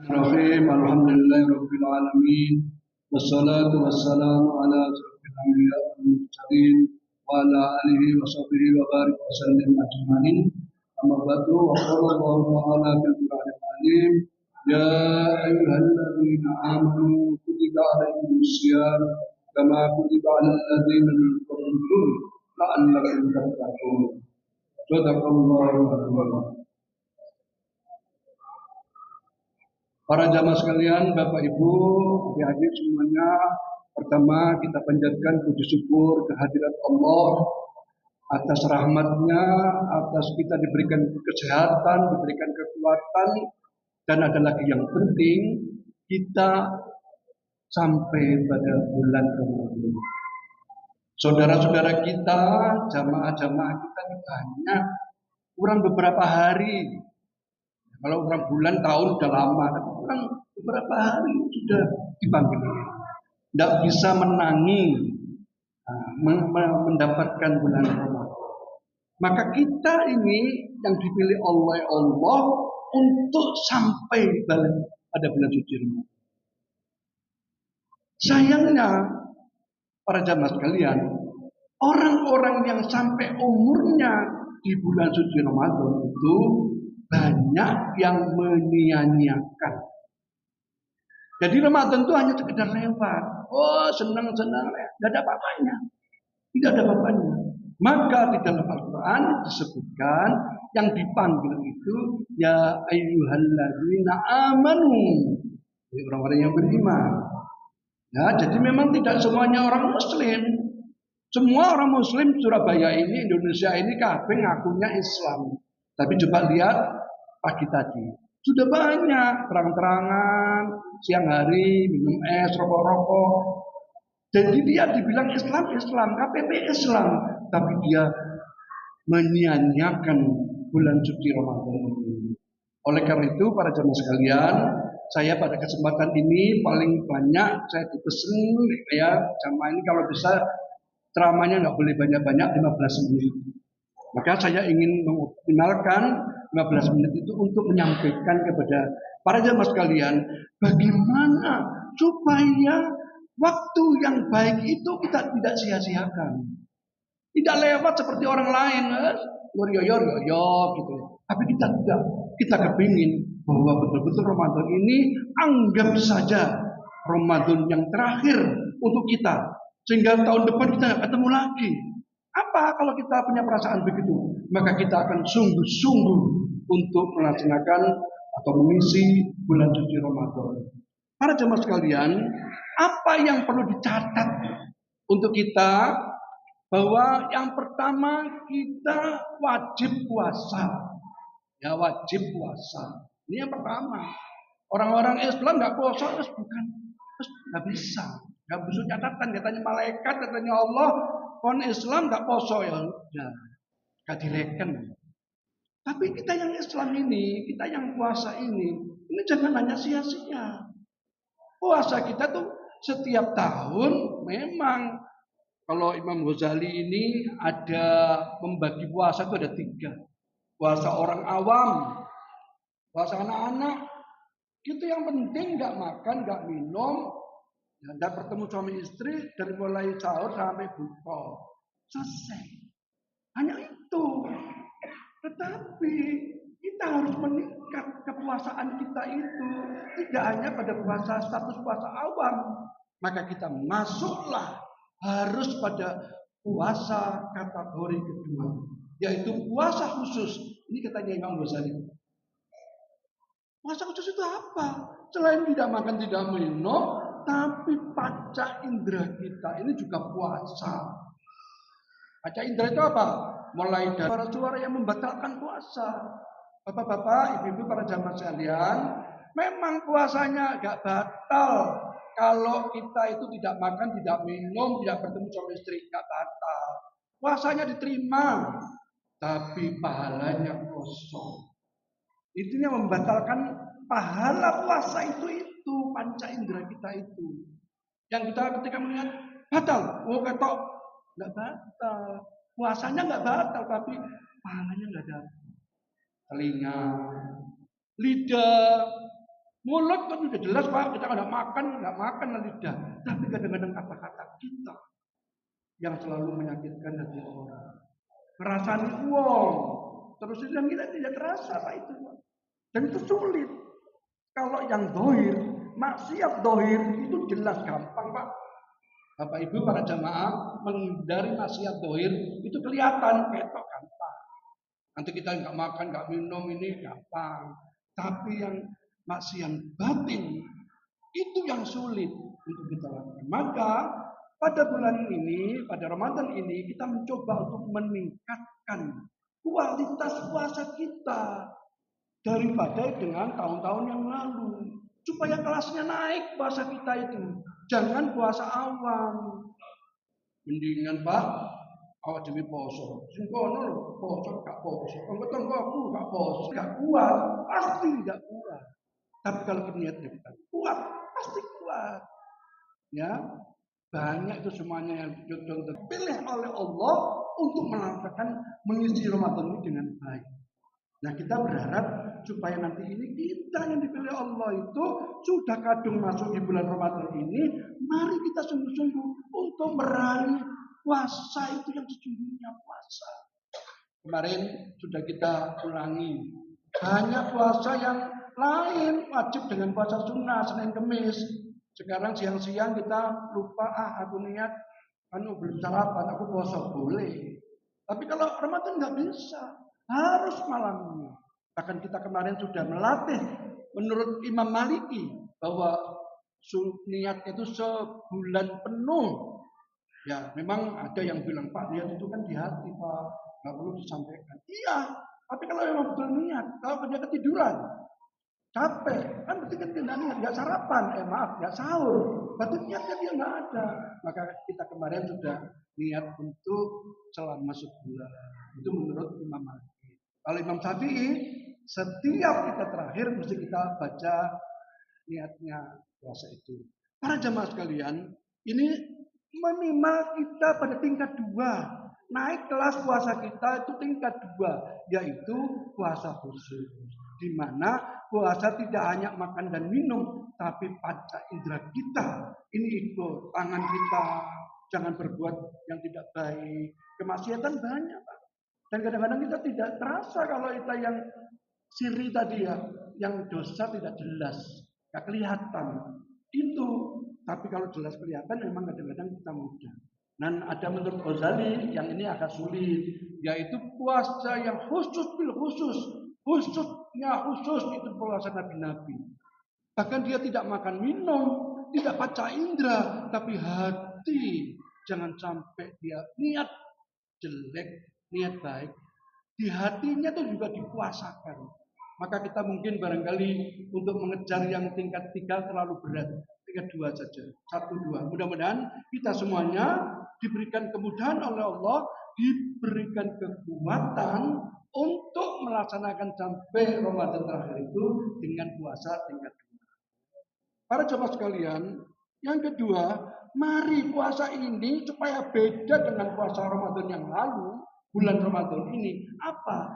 Bismillahirrahmanirrahim. Alhamdulillahirabbil alamin. Wassalatu wassalamu ala asyrofil anbiya wal mursalin wa ala alihi wa sahbihi wa barik wa sallim ajmain. Amma ba'du wa qala Allah ta'ala fil Qur'anil Azim, ya ayyuhalladzina amanu kutiba alaikumus syiyam kama kutiba alal ladzina min qablikum la'allakum tattaqun. Sadaqallahul azim. Para jamaah sekalian, Bapak Ibu, adik-adik semuanya, pertama kita panjatkan puji syukur kehadirat Allah atas rahmatnya, atas kita diberikan kesehatan, diberikan kekuatan, dan ada lagi yang penting, kita sampai pada bulan Ramadan. Saudara-saudara kita, jamaah-jamaah kita ini banyak, kurang beberapa hari. Kalau orang bulan tahun sudah lama, tapi orang beberapa hari sudah dipanggil. Tidak bisa menangi mendapatkan bulan Ramadan. Maka kita ini yang dipilih oleh Allah untuk sampai pada bulan suci Ramadan. Sayangnya para jamaah sekalian, orang-orang yang sampai umurnya di bulan suci Ramadan itu banyak yang menyia-nyiakan. Jadi Ramadan itu hanya sekedar lewat. Oh, senang-senang, tidak ada apa-apanya. Tidak ada apa-apanya. Maka di dalam Al-Quran disebutkan yang dipanggil itu ya ayyuhalladzina amanu, orang-orang yang beriman. Ya, jadi memang tidak semuanya orang Muslim. Semua orang Muslim Surabaya ini, Indonesia ini kabeh ngakunya Islam. Tapi coba lihat pagi tadi, sudah banyak terang-terangan, siang hari minum es, rokok-rokok. Jadi dia dibilang Islam, KTP Islam, tapi dia menyia-nyiakan bulan suci Ramadan ini. Oleh karena itu, para jemaah sekalian, saya pada kesempatan ini paling banyak saya dipesan ya jamaah ini kalau bisa ceramahnya nggak boleh banyak-banyak, 15 menit. Maka saya ingin mengoptimalkan 15 menit itu untuk menyampaikan kepada para jamaah sekalian bagaimana supaya waktu yang baik itu kita tidak sia-siakan. Tidak lewat seperti orang lain, yo gitu. Tapi kita tidak, kita kepingin bahwa betul-betul Ramadan ini anggap saja Ramadan yang terakhir untuk kita. Sehingga tahun depan kita ketemu lagi. Apa kalau kita punya perasaan begitu? Maka kita akan sungguh-sungguh untuk melaksanakan atau mengisi bulan suci Ramadan. Para jemaah sekalian, apa yang perlu dicatat untuk kita? Bahwa yang pertama kita wajib puasa. Ya, wajib puasa. Ini yang pertama. Orang-orang Islam nggak puasa, terus bukan, terus nggak bisa. Nggak bisa catatan, katanya malaikat, katanya Allah. Kon Islam nggak poso ya udah, nggak direken. Tapi kita yang Islam ini, kita yang puasa ini jangan hanya sia-sia. Puasa kita tuh setiap tahun memang kalau Imam Ghazali ini ada membagi puasa itu ada 3. Puasa orang awam, puasa anak-anak. Itu yang penting nggak makan, nggak minum. Tidak bertemu suami istri dari mulai sahur sampai buka. Selesai. Hanya itu. Tetapi kita harus meningkat kepuasaan kita itu. Tidak hanya pada puasa status puasa awam. Maka kita masuklah harus pada puasa kategori kedua. Yaitu puasa khusus. Ini katanya Imam Ghazali. Puasa khusus itu apa? Selain tidak makan, tidak minum, tapi panca indera kita ini juga puasa. Panca indera itu apa? Mulai dari suara-suara yang membatalkan puasa. Bapak-bapak, ibu-ibu, para jamaah sekalian, memang puasanya agak batal. Kalau kita itu tidak makan, tidak minum, tidak bertemu suami istri, agak batal. Puasanya diterima, tapi pahalanya kosong. Itu yang membatalkan pahala puasa itu panca indera kita itu. Yang kita ketika melihat batal, ketok nggak batal, puasanya nggak batal, tapi pahalanya nggak ada. Telinga, lidah, Mulut kan sudah jelas Pak, kita nggak makan lidah. Tapi kadang-kadang kata-kata kita yang selalu menyakitkan hati orang. Ngerasani uang. Terus itu yang kita tidak terasa Pak itu. Dan itu sulit. Kalau yang dohir, maksiat dohir itu jelas gampang Pak. Bapak Ibu para jamaah menghindari maksiat dohir itu kelihatan ketok gampang. Nanti kita nggak makan, nggak minum ini gampang. Tapi yang maksiat batin itu yang sulit untuk kita lakukan. Maka pada bulan ini, pada Ramadan ini kita mencoba untuk meningkatkan kualitas puasa kita daripada dengan tahun-tahun yang lalu. Supaya kelasnya naik puasa kita itu. Jangan puasa awam. Mendingan Pak, awak demi poso. Sing kono lho, poso gak poso. Tonggo-tonggoku gak poso. Gak kuat, pasti gak kuat. Tapi kalau niatnya kita kuat, pasti kuat. Ya, banyak itu semuanya yang terpilih oleh Allah untuk melakukan mengisi Ramadan ini dengan baik. Nah kita berharap supaya nanti ini kita yang dipilih Allah itu sudah kadung masuk di bulan Ramadan ini, mari kita sungguh-sungguh untuk meraih puasa itu yang sesungguhnya puasa. Kemarin sudah kita ulangi, banyak puasa yang lain wajib dengan puasa sunnah Senin Kemis. Sekarang siang-siang kita lupa aku niat belum sarapan aku puasa boleh. Tapi kalau Ramadan nggak bisa. Harus malamnya. Bahkan kita kemarin sudah melatih menurut Imam Maliki bahwa niatnya itu sebulan penuh. Ya memang ada yang bilang Pak niat itu kan di hati Pak, nggak perlu disampaikan. Iya, tapi kalau memang betul niat, kalau dia ketiduran, capek, kan berarti kan dia niat, nggak sarapan, nggak sahur, berarti niatnya dia nggak ada. Maka kita kemarin sudah niat untuk selama sebulan. Itu menurut Imam Maliki. Kalau Imam Syafi'i, setiap kita terakhir mesti kita baca niatnya puasa itu. Para jamaah sekalian, ini minimal kita pada tingkat 2. Naik kelas puasa kita itu tingkat 2, yaitu puasa khusus. Di mana puasa tidak hanya makan dan minum, tapi panca indera kita. Ini ikut tangan kita, jangan berbuat yang tidak baik. Kemaksiatan banyak, Pak. Dan kadang-kadang kita tidak terasa kalau kita yang siri tadi ya, yang dosa tidak jelas, gak kelihatan. Itu, tapi kalau jelas kelihatan memang kadang-kadang kita mudah. Dan ada menurut Ghazali yang ini agak sulit, yaitu puasa yang khusus bil khusus. Khususnya khusus itu puasa Nabi-Nabi. Bahkan dia tidak makan minum, tidak panca indera, tapi hati. Jangan sampai dia niat jelek, niat baik, di hatinya itu juga dikuasakan. Maka kita mungkin barangkali untuk mengejar yang tingkat 3 terlalu berat, tingkat 2 saja, 1, 2. Mudah-mudahan kita semuanya diberikan kemudahan oleh Allah, diberikan kekuatan untuk melaksanakan sampai Ramadan terakhir itu dengan puasa tingkat 2. Para jemaah sekalian, yang kedua, mari puasa ini supaya beda dengan puasa Ramadan yang lalu. Bulan Ramadan ini apa?